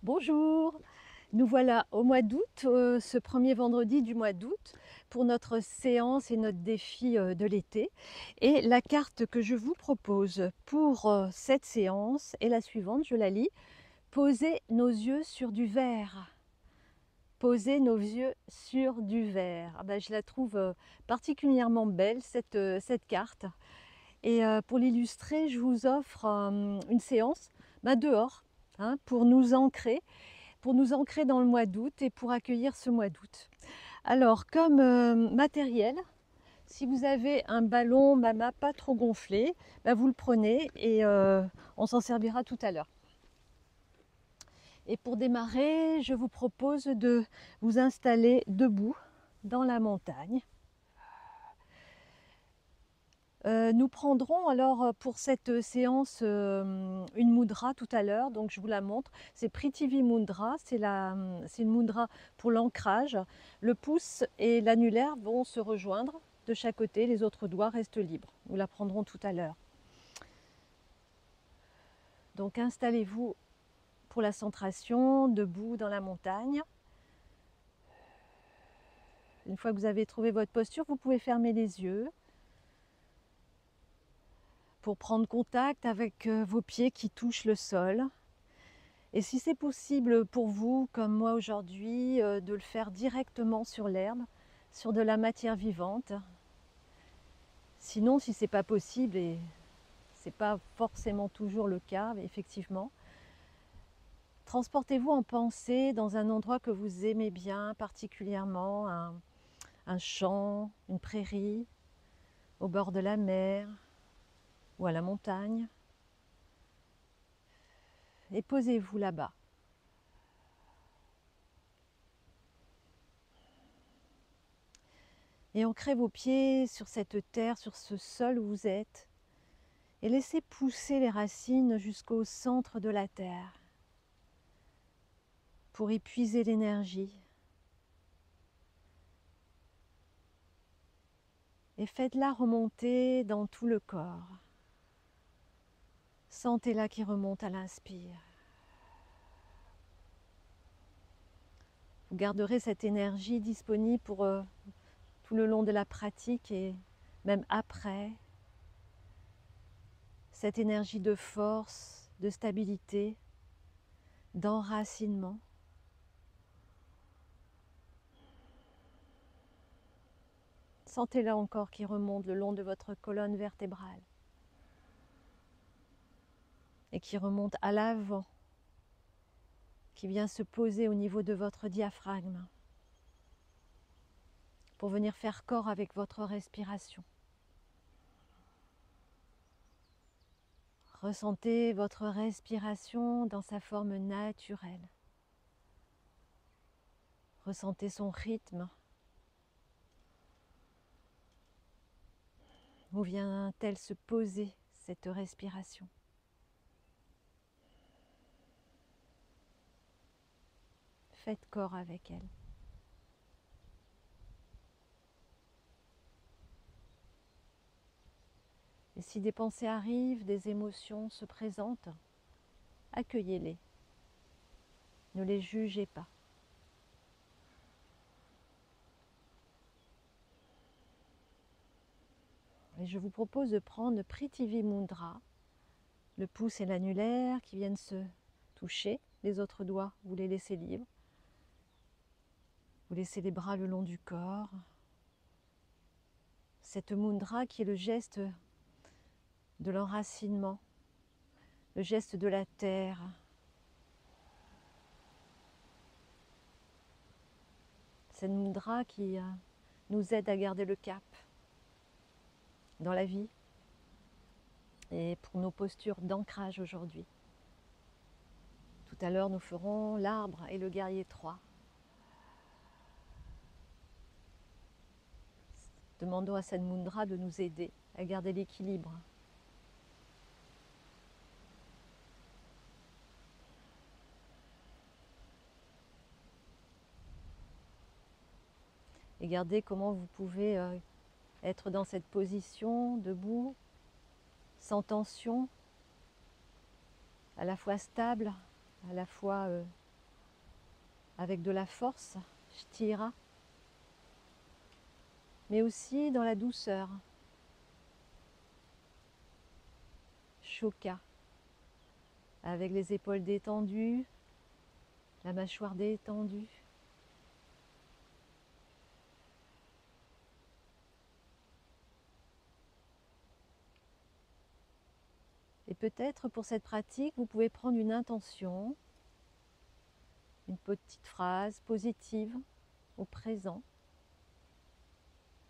Bonjour, nous voilà au mois d'août, ce premier vendredi du mois d'août pour notre séance et notre défi de l'été. Et la carte que je vous propose pour cette séance est la suivante, je la lis. Poser nos yeux sur du verre. Poser nos yeux sur du verre. Ah ben, je la trouve particulièrement belle cette carte. Et pour l'illustrer, je vous offre une séance dehors, hein, pour nous ancrer dans le mois d'août et pour accueillir ce mois d'août. Alors, comme matériel, si vous avez un ballon Mama pas trop gonflé, vous le prenez et on s'en servira tout à l'heure. Et pour démarrer, je vous propose de vous installer debout dans la montagne. Nous prendrons alors pour cette séance une mudra tout à l'heure, donc je vous la montre. C'est Prithvi Mudra, c'est une mudra pour l'ancrage. Le pouce et l'annulaire vont se rejoindre de chaque côté, les autres doigts restent libres. Nous la prendrons tout à l'heure. Donc installez-vous pour la centration, debout dans la montagne. Une fois que vous avez trouvé votre posture, vous pouvez fermer les yeux pour prendre contact avec vos pieds qui touchent le sol. Et si c'est possible pour vous, comme moi aujourd'hui, de le faire directement sur l'herbe, sur de la matière vivante. Sinon, si ce n'est pas possible, et ce n'est pas forcément toujours le cas, mais effectivement, transportez-vous en pensée dans un endroit que vous aimez bien, particulièrement un champ, une prairie, au bord de la mer ou à la montagne. Et posez-vous là-bas. Et ancrez vos pieds sur cette terre, sur ce sol où vous êtes. Et laissez pousser les racines jusqu'au centre de la terre pour y puiser l'énergie. Et faites-la remonter dans tout le corps. Sentez-la qui remonte à l'inspire. Vous garderez cette énergie disponible pour tout le long de la pratique et même après. Cette énergie de force, de stabilité, d'enracinement. Sentez-la encore qui remonte le long de votre colonne vertébrale et qui remonte à l'avant, qui vient se poser au niveau de votre diaphragme pour venir faire corps avec votre respiration. Ressentez votre respiration dans sa forme naturelle. Ressentez son rythme. Où vient-elle se poser, cette respiration? Faites corps avec elle. Et si des pensées arrivent, des émotions se présentent, accueillez-les. Ne les jugez pas. Et je vous propose de prendre Prithvi Mudra, le pouce et l'annulaire qui viennent se toucher. Les autres doigts, vous les laissez libres. Vous laissez les bras le long du corps. Cette mudra qui est le geste de l'enracinement, le geste de la terre. Cette mudra qui nous aide à garder le cap dans la vie et pour nos postures d'ancrage aujourd'hui. Tout à l'heure, nous ferons l'arbre et le guerrier 3. Demandons à cette mudra de nous aider à garder l'équilibre. Et regardez comment vous pouvez être dans cette position, debout, sans tension, à la fois stable, à la fois avec de la force, Shtira, mais aussi dans la douceur, Shoka, avec les épaules détendues, la mâchoire détendue. Et peut-être pour cette pratique, vous pouvez prendre une intention, une petite phrase positive au présent.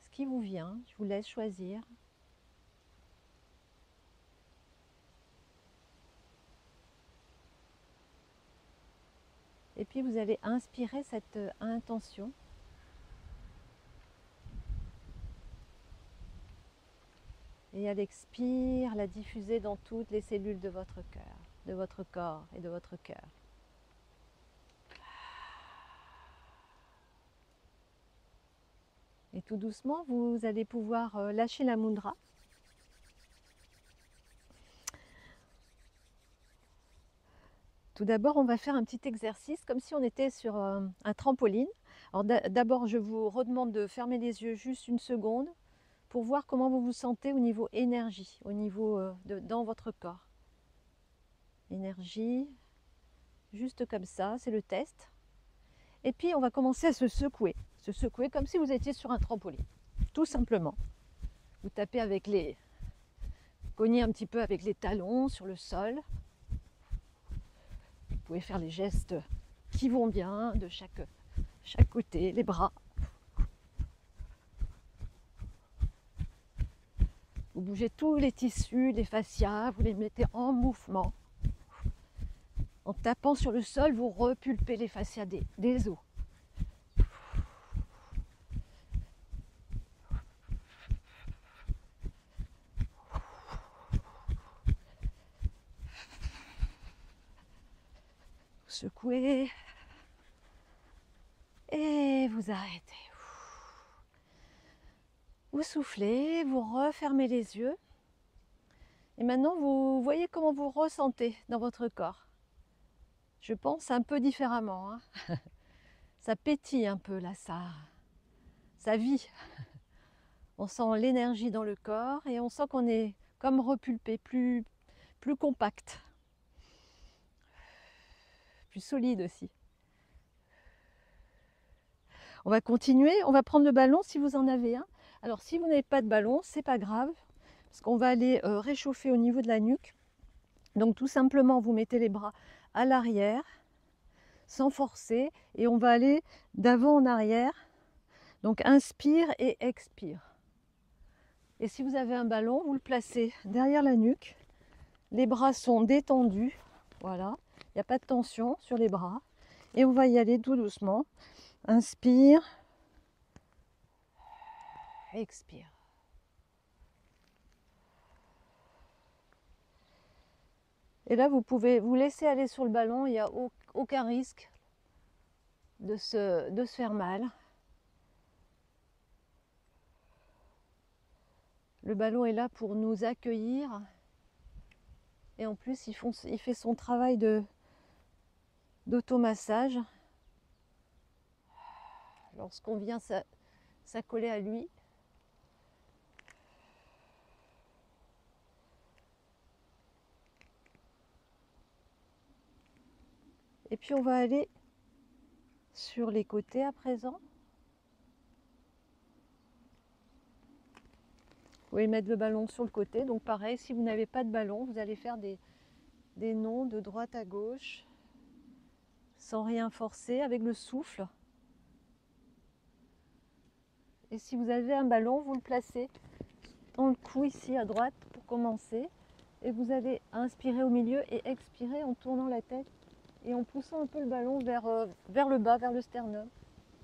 Ce qui vous vient, je vous laisse choisir. Et puis vous allez inspirer cette intention. Et à l'expire, la diffuser dans toutes les cellules de votre cœur, de votre corps et de votre cœur. Et tout doucement, vous allez pouvoir lâcher la mudra. Tout d'abord, on va faire un petit exercice comme si on était sur un trampoline. Alors d'abord, je vous redemande de fermer les yeux juste une seconde pour voir comment vous vous sentez au niveau énergie, au niveau dans votre corps. Énergie, juste comme ça, c'est le test. Et puis, on va commencer à se secouer comme si vous étiez sur un trampoline, tout simplement. Vous tapez avec les... cognez un petit peu avec les talons sur le sol. Vous pouvez faire les gestes qui vont bien de chaque côté, les bras. Vous bougez tous les tissus, les fascias, vous les mettez en mouvement. En tapant sur le sol, vous repulpez les fascias des os. Vous secouez et vous arrêtez. Vous soufflez, vous refermez les yeux. Et maintenant, vous voyez comment vous ressentez dans votre corps. Je pense un peu différemment. Hein. Ça pétille un peu là, ça vit. On sent l'énergie dans le corps et on sent qu'on est comme repulpé, plus compact. Plus solide aussi. On va continuer, on va prendre le ballon si vous en avez un. Alors si vous n'avez pas de ballon, c'est pas grave, parce qu'on va aller réchauffer au niveau de la nuque. Donc tout simplement, vous mettez les bras à l'arrière, sans forcer, et on va aller d'avant en arrière. Donc inspire et expire. Et si vous avez un ballon, vous le placez derrière la nuque. Les bras sont détendus, voilà, il n'y a pas de tension sur les bras. Et on va y aller tout doucement. Inspire, expire. Et là, vous pouvez vous laisser aller sur le ballon, il n'y a aucun risque de se faire mal. Le ballon est là pour nous accueillir. Et en plus, il fait son travail d'automassage. Lorsqu'on vient s'accoler à lui. Et puis on va aller sur les côtés à présent. Vous pouvez mettre le ballon sur le côté. Donc pareil, si vous n'avez pas de ballon, vous allez faire des nons de droite à gauche, sans rien forcer, avec le souffle. Et si vous avez un ballon, vous le placez dans le cou ici à droite pour commencer. Et vous allez inspirer au milieu et expirer en tournant la tête et en poussant un peu le ballon vers le bas, vers le sternum.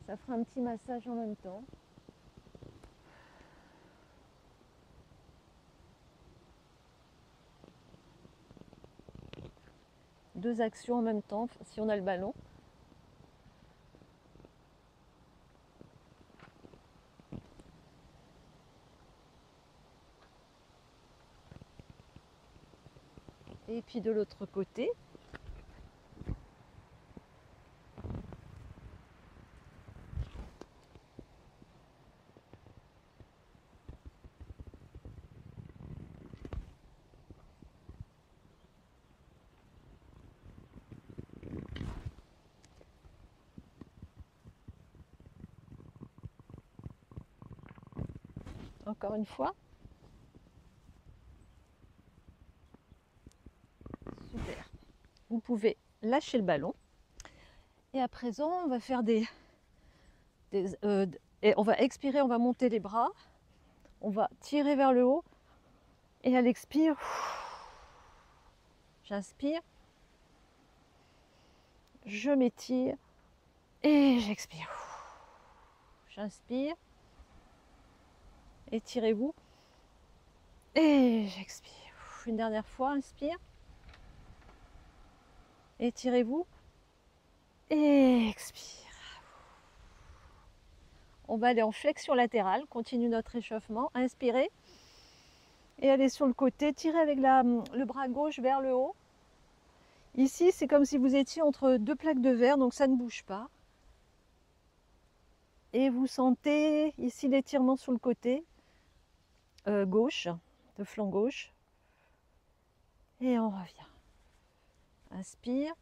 Ça fera un petit massage en même temps. Deux actions en même temps si on a le ballon. Et puis de l'autre côté. encore une fois. Super. Vous pouvez lâcher le ballon. Et à présent, on va faire et on va expirer, on va monter les bras. On va tirer vers le haut. Et à l'expire, j'inspire. Je m'étire. Et j'expire. J'inspire. Étirez-vous. Et j'expire. Une dernière fois, inspire. Étirez-vous. Et expire. On va aller en flexion latérale. Continue notre échauffement. Inspirez. Et allez sur le côté. Tirez avec le bras gauche vers le haut. Ici, c'est comme si vous étiez entre deux plaques de verre, donc ça ne bouge pas. Et vous sentez ici l'étirement sur le côté gauche, de flanc gauche. Et on revient. Inspire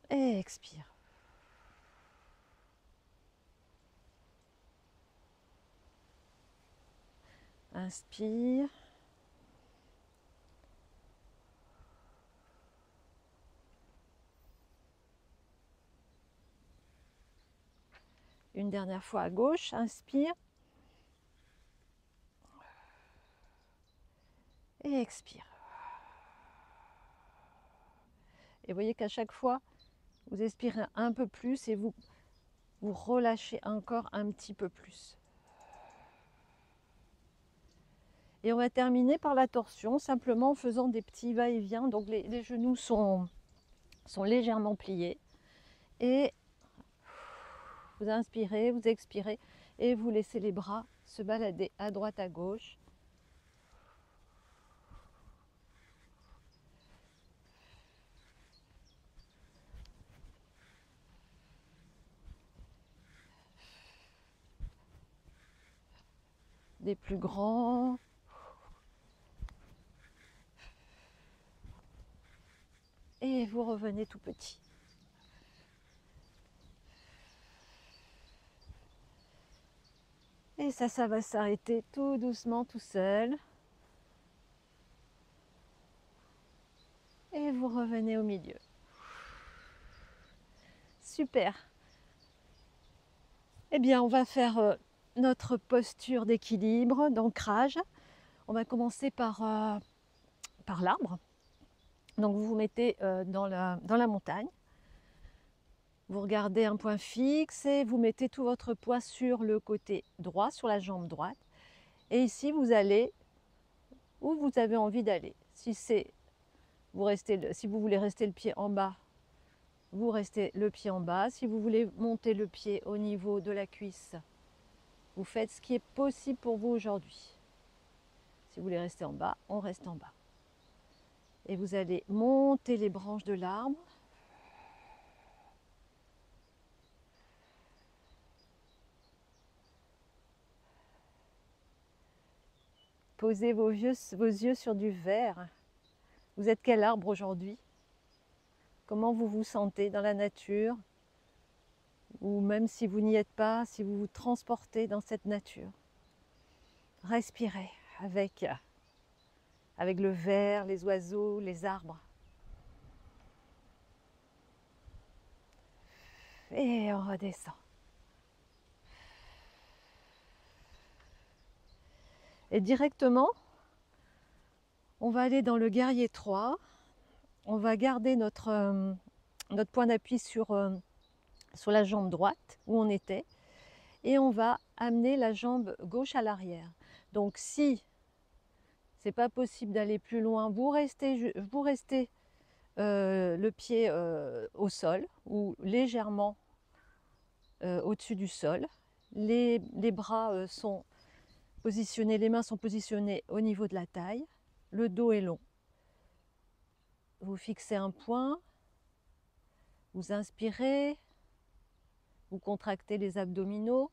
et expire. Inspire. Une dernière fois à gauche, inspire. Et expire. Et voyez qu'à chaque fois, vous expirez un peu plus et vous relâchez encore un petit peu plus. Et on va terminer par la torsion, simplement en faisant des petits va-et-vient. Donc les genoux sont légèrement pliés. Et vous inspirez, vous expirez et vous laissez les bras se balader à droite, à gauche. Des plus grands. Et vous revenez tout petit. Et ça va s'arrêter tout doucement, tout seul. Et vous revenez au milieu. Super. Eh bien, on va faire notre posture d'équilibre, d'ancrage. On va commencer par l'arbre. Donc vous vous mettez dans la montagne. Vous regardez un point fixe et vous mettez tout votre poids sur le côté droit, sur la jambe droite. Et ici, vous allez où vous avez envie d'aller. Si vous voulez rester le pied en bas, vous restez le pied en bas. Si vous voulez monter le pied au niveau de la cuisse, vous faites ce qui est possible pour vous aujourd'hui. Si vous voulez rester en bas, on reste en bas. Et vous allez monter les branches de l'arbre. Posez vos yeux sur du vert. Vous êtes quel arbre aujourd'hui? Comment vous vous sentez dans la nature? Ou même si vous n'y êtes pas, si vous vous transportez dans cette nature. Respirez avec le vert, les oiseaux, les arbres. Et on redescend. Et directement, on va aller dans le guerrier 3. On va garder notre point d'appui sur la jambe droite où on était. Et on va amener la jambe gauche à l'arrière. Donc si c'est pas possible d'aller plus loin, vous restez le pied au sol ou légèrement au-dessus du sol. Les bras sont positionnés, les mains sont positionnées au niveau de la taille. Le dos est long. Vous fixez un point. Vous inspirez. Vous contractez les abdominaux.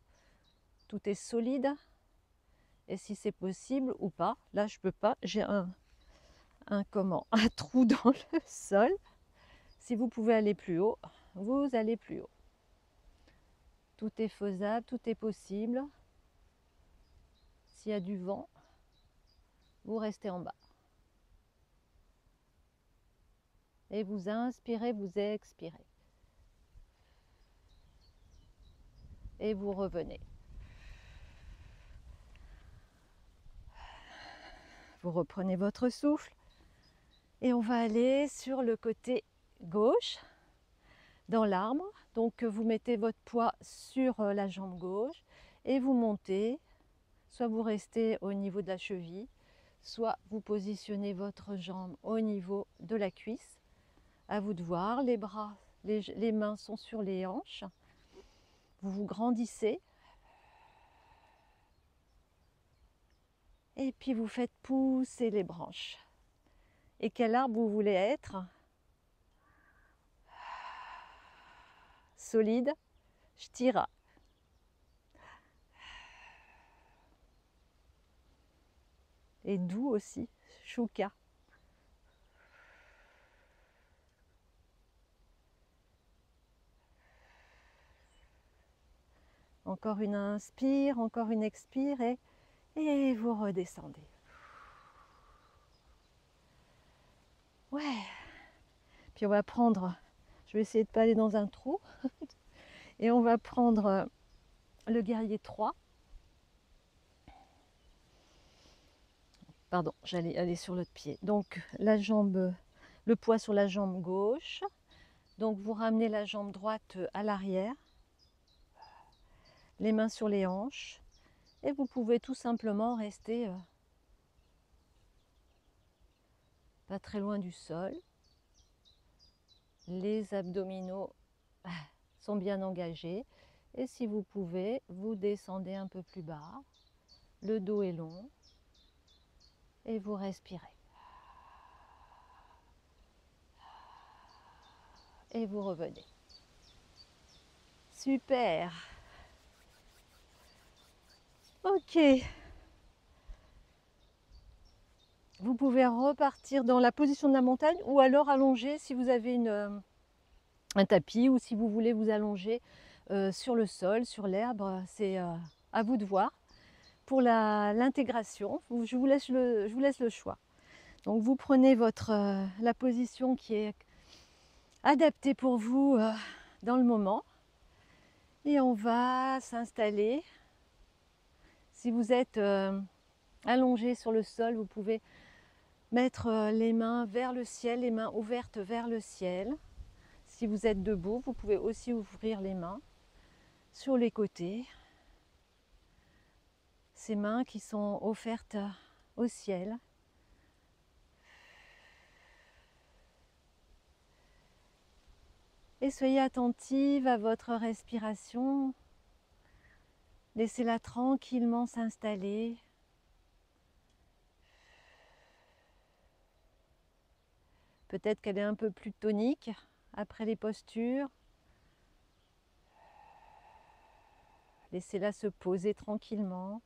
Tout est solide. Et si c'est possible ou pas, là je peux pas, j'ai un trou dans le sol. Si vous pouvez aller plus haut, vous allez plus haut. Tout est faisable, tout est possible. S'il y a du vent, vous restez en bas. Et vous inspirez, vous expirez. Et vous revenez. Vous reprenez votre souffle. Et on va aller sur le côté gauche, dans l'arbre. Donc vous mettez votre poids sur la jambe gauche et vous montez. Soit vous restez au niveau de la cheville, soit vous positionnez votre jambe au niveau de la cuisse. À vous de voir, les bras, les mains sont sur les hanches. Vous vous grandissez. Et puis vous faites pousser les branches. Et quel arbre vous voulez être? Solide, Shtira. Et doux aussi, Shuka. Encore une inspire, encore une expire et vous redescendez. Ouais. Puis on va prendre, je vais essayer de ne pas aller dans un trou, et on va prendre le guerrier 3. Pardon, j'allais aller sur l'autre pied. Donc la jambe, le poids sur la jambe gauche. Donc vous ramenez la jambe droite à l'arrière, les mains sur les hanches, et vous pouvez tout simplement rester pas très loin du sol. Les abdominaux sont bien engagés. Et si vous pouvez, vous descendez un peu plus bas. Le dos est long. Et vous respirez. Et vous revenez. Super. Ok. Vous pouvez repartir dans la position de la montagne ou alors allonger si vous avez un tapis ou si vous voulez vous allonger sur le sol, sur l'herbe. C'est à vous de voir. Pour l'intégration, je vous laisse le choix. Donc vous prenez la position qui est adaptée pour vous dans le moment. Et on va s'installer. Si vous êtes allongé sur le sol, vous pouvez mettre les mains vers le ciel, les mains ouvertes vers le ciel. Si vous êtes debout, vous pouvez aussi ouvrir les mains sur les côtés. Ces mains qui sont offertes au ciel. Et soyez attentive à votre respiration. Laissez-la tranquillement s'installer. Peut-être qu'elle est un peu plus tonique après les postures. Laissez-la se poser tranquillement.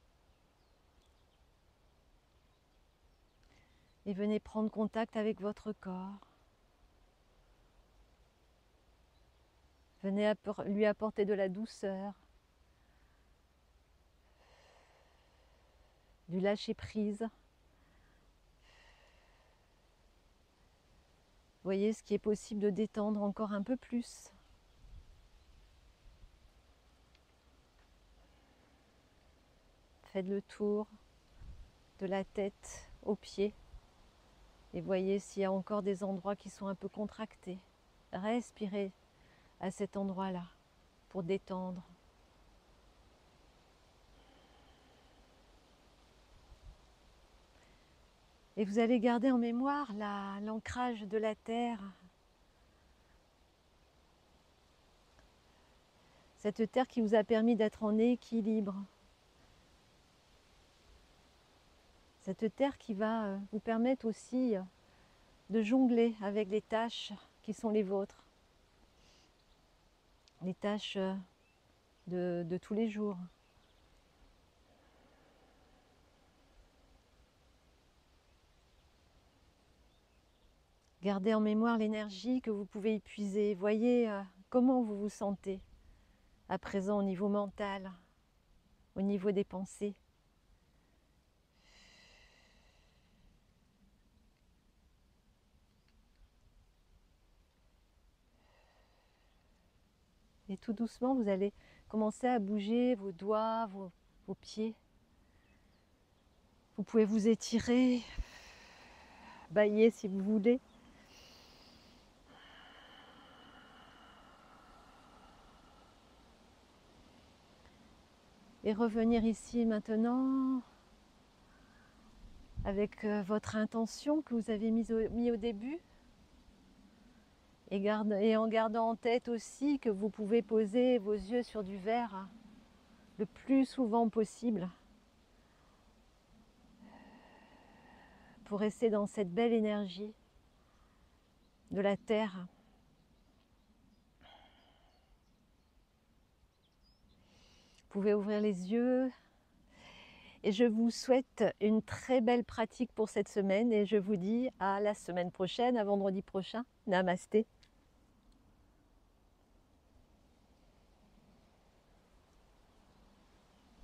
Et venez prendre contact avec votre corps. Venez lui apporter de la douceur, du lâcher-prise. Voyez ce qui est possible de détendre encore un peu plus. Faites le tour de la tête aux pieds et voyez s'il y a encore des endroits qui sont un peu contractés. Respirez à cet endroit-là pour détendre. Et vous allez garder en mémoire l'ancrage de la terre. Cette terre qui vous a permis d'être en équilibre. Cette terre qui va vous permettre aussi de jongler avec les tâches qui sont les vôtres. Les tâches de tous les jours. Gardez en mémoire l'énergie que vous pouvez épuiser. Voyez comment vous vous sentez à présent au niveau mental, au niveau des pensées. Et tout doucement, vous allez commencer à bouger vos doigts, vos pieds. Vous pouvez vous étirer, bâiller si vous voulez. Et revenir ici maintenant avec votre intention que vous avez mis au début. Et en gardant en tête aussi que vous pouvez poser vos yeux sur du verre le plus souvent possible pour rester dans cette belle énergie de la terre. Vous pouvez ouvrir les yeux et je vous souhaite une très belle pratique pour cette semaine et je vous dis à la semaine prochaine, à vendredi prochain. Namasté.